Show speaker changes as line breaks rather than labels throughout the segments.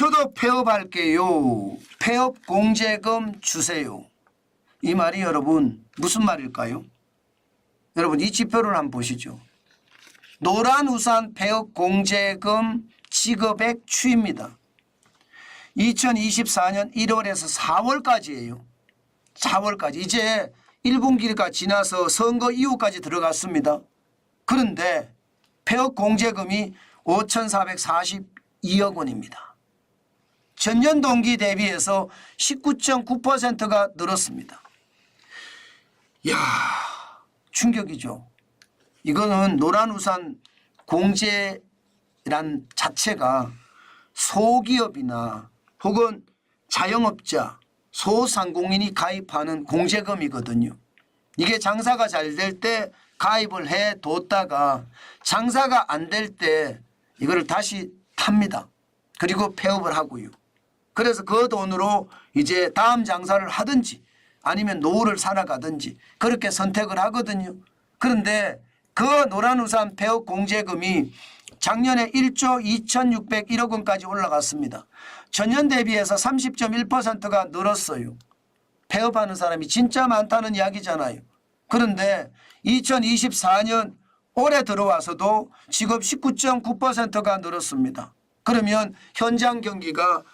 저도 폐업할게요. 폐업 공제금 주세요. 이 말이 여러분 무슨 말일까요? 여러분 이 지표를 한번 보시죠. 노란우산 폐업 공제금 지급액 추이입니다. 2024년 1월에서 4월까지예요. 4월까지. 이제 1분기가 지나서 선거 이후까지 들어갔습니다. 그런데 폐업 공제금이 5,442억 원입니다. 전년 동기 대비해서 19.9%가 늘었습니다. 이야, 충격이죠. 이거는 노란우산 공제란 자체가 소기업이나 혹은 자영업자, 소상공인이 가입하는 공제금이거든요. 이게 장사가 잘 될 때 가입을 해뒀다가 장사가 안 될 때 이거를 다시 탑니다. 그리고 폐업을 하고요. 그래서 그 돈으로 이제 다음 장사를 하든지 아니면 노후를 살아가든지 그렇게 선택을 하거든요. 그런데 그 노란우산 폐업 공제금이 작년에 1조 2,601억 원까지 올라갔습니다. 전년 대비해서 30.1%가 늘었어요. 폐업하는 사람이 진짜 많다는 이야기잖아요. 그런데 2024년 올해 들어와서도 지금 19.9%가 늘었습니다. 그러면 현장 경기가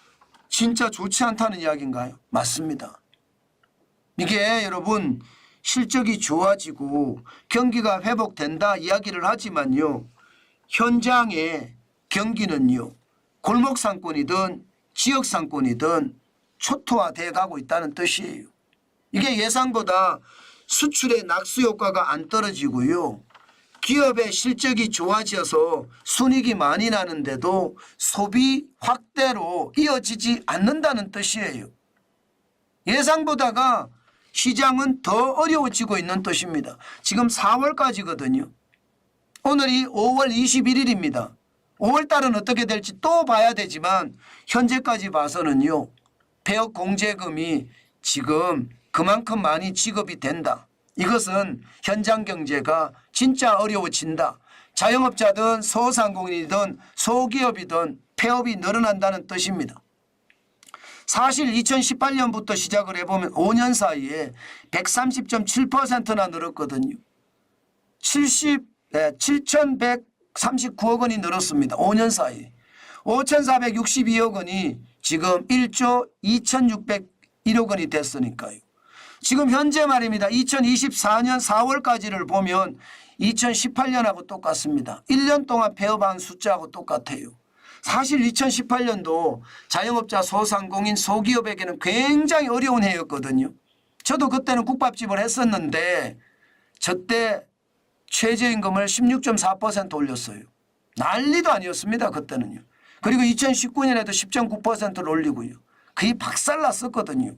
진짜 좋지 않다는 이야기인가요? 맞습니다. 이게 여러분 실적이 좋아지고 경기가 회복된다 이야기를 하지만요. 현장의 경기는요. 골목상권이든 지역상권이든 초토화돼 가고 있다는 뜻이에요. 이게 예상보다 수출의 낙수 효과가 안 떨어지고요. 기업의 실적이 좋아져서 순이익이 많이 나는데도 소비 확대로 이어지지 않는다는 뜻이에요. 예상보다가 시장은 더 어려워지고 있는 뜻입니다. 지금 4월까지거든요. 오늘이 5월 21일입니다. 5월 달은 어떻게 될지 또 봐야 되지만 현재까지 봐서는요. 폐업 공제금이 지금 그만큼 많이 지급이 된다. 이것은 현장 경제가 진짜 어려워진다. 자영업자든 소상공인이든 소기업이든 폐업이 늘어난다는 뜻입니다. 사실 2018년부터 시작을 해보면 5년 사이에 130.7%나 늘었거든요. 7,139억 원이 늘었습니다. 5년 사이에. 5,462억 원이 지금 1조 2,601억 원이 됐으니까요. 지금 현재 말입니다. 2024년 4월까지를 보면 2018년하고 똑같습니다. 1년 동안 폐업한 숫자하고 똑같아요. 사실 2018년도 자영업자 소상공인 소기업에게는 굉장히 어려운 해였거든요. 저도 그때는 국밥집을 했었는데 저때 최저임금을 16.4% 올렸어요. 난리도 아니었습니다. 그때는요. 그리고 2019년에도 10.9%를 올리고요. 거의 박살났었거든요.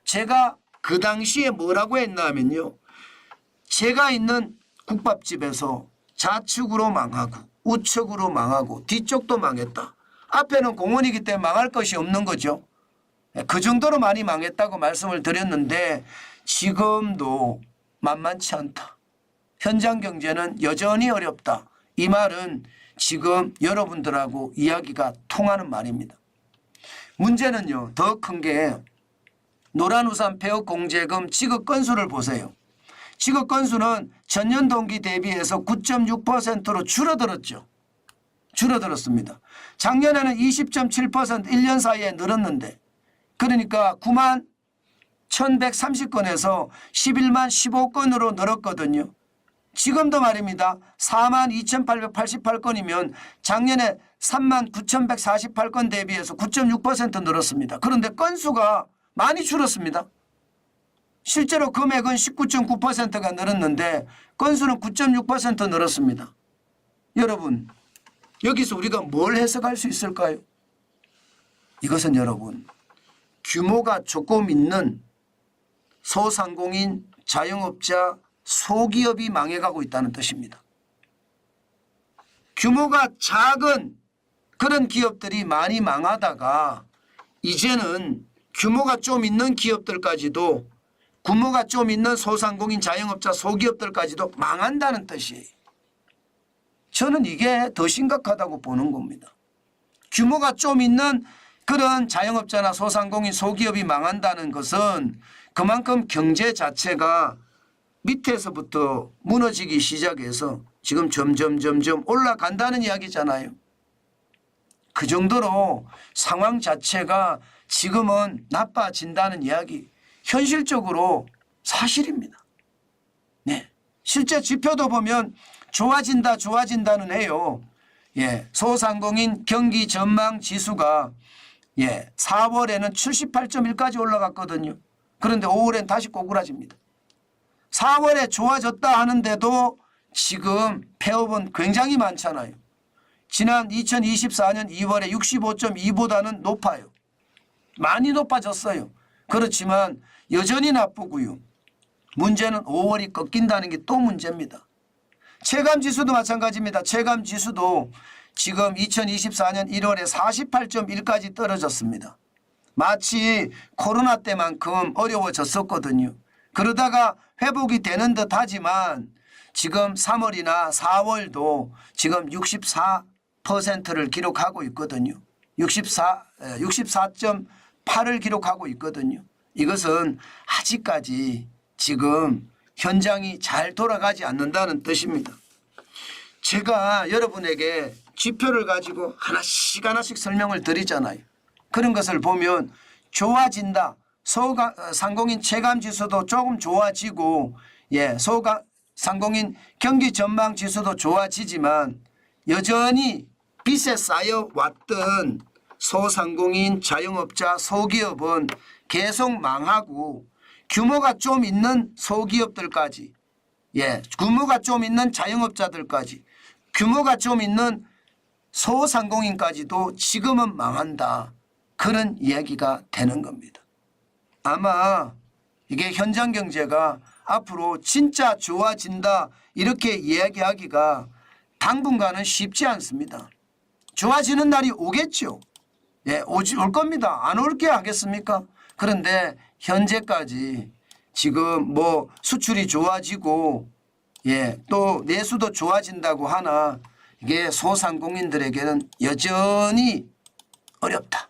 제가 그 당시에 뭐라고 했나 하면요. 제가 있는 국밥집에서 좌측으로 망하고 우측으로 망하고 뒤쪽도 망했다. 앞에는 공원이기 때문에 망할 것이 없는 거죠. 그 정도로 많이 망했다고 말씀을 드렸는데 지금도 만만치 않다. 현장 경제는 여전히 어렵다. 이 말은 지금 여러분들하고 이야기가 통하는 말입니다. 문제는요. 더 큰 게 노란우산 폐업 공제금 지급 건수를 보세요. 지급 건수는 전년 동기 대비해서 9.6%로 줄어들었죠. 줄어들었습니다. 작년에는 20.7% 1년 사이에 늘었는데 그러니까 9만 1,130건에서 11만 15건으로 늘었거든요. 지금도 말입니다. 4만 2,888건이면 작년에 3만 9,148건 대비해서 9.6% 늘었습니다. 그런데 건수가 많이 줄었습니다. 실제로 금액은 19.9%가 늘었는데 건수는 9.6% 늘었습니다. 여러분 여기서 우리가 뭘 해석할 수 있을까요? 이것은 여러분 규모가 조금 있는 소상공인, 자영업자, 소기업이 망해가고 있다는 뜻입니다. 규모가 작은 그런 기업들이 많이 망하다가 이제는 규모가 좀 있는 기업들까지도 규모가 좀 있는 소상공인, 자영업자, 소기업들까지도 망한다는 뜻이에요. 저는 이게 더 심각하다고 보는 겁니다. 규모가 좀 있는 그런 자영업자나 소상공인 소기업이 망한다는 것은 그만큼 경제 자체가 밑에서부터 무너지기 시작해서 지금 점점 올라간다는 이야기잖아요. 그 정도로 상황 자체가 지금은 나빠진다는 이야기, 현실적으로 사실입니다. 네, 실제 지표도 보면 좋아진다는 해요. 예, 소상공인 경기 전망 지수가 4월에는 78.1까지 올라갔거든요. 그런데 5월엔 다시 꼬꾸라집니다. 4월에 좋아졌다 하는데도 지금 폐업은 굉장히 많잖아요. 지난 2024년 2월에 65.2보다는 높아요. 많이 높아졌어요. 그렇지만 여전히 나쁘고요. 문제는 5월이 꺾인다는 게 또 문제입니다. 체감지수도 마찬가지입니다. 체감지수도 지금 2024년 1월에 48.1까지 떨어졌습니다. 마치 코로나 때만큼 어려워졌었거든요. 그러다가 회복이 되는 듯 하지만 지금 3월이나 4월도 지금 64%를 기록하고 있거든요. 64.8을 기록하고 있거든요. 이것은 아직까지 지금 현장이 잘 돌아가지 않는다는 뜻입니다. 제가 여러분에게 지표를 가지고 하나씩 설명을 드리잖아요. 그런 것을 보면 좋아진다. 소상공인 체감지수도 조금 좋아지고 소상공인 경기 전망 지수도 좋아지지만 여전히 빚에 쌓여왔던 소상공인 자영업자 소기업은 계속 망하고 규모가 좀 있는 소기업들까지 규모가 좀 있는 자영업자들까지 규모가 좀 있는 소상공인까지도 지금은 망한다. 그런 이야기가 되는 겁니다. 아마 이게 현장 경제가 앞으로 진짜 좋아진다 이렇게 이야기하기가 당분간은 쉽지 않습니다. 좋아지는 날이 오겠죠. 올 겁니다. 안 올게 하겠습니까? 그런데 현재까지 지금 뭐 수출이 좋아지고 또 내수도 좋아진다고 하나 이게 소상공인들에게는 여전히 어렵다.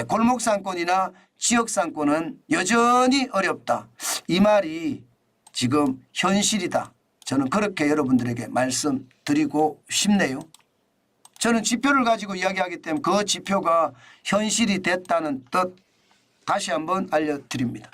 골목상권이나 지역상권은 여전히 어렵다. 이 말이 지금 현실이다. 저는 그렇게 여러분들에게 말씀드리고 싶네요. 저는 지표를 가지고 이야기하기 때문에 그 지표가 현실이 됐다는 뜻 다시 한번 알려드립니다.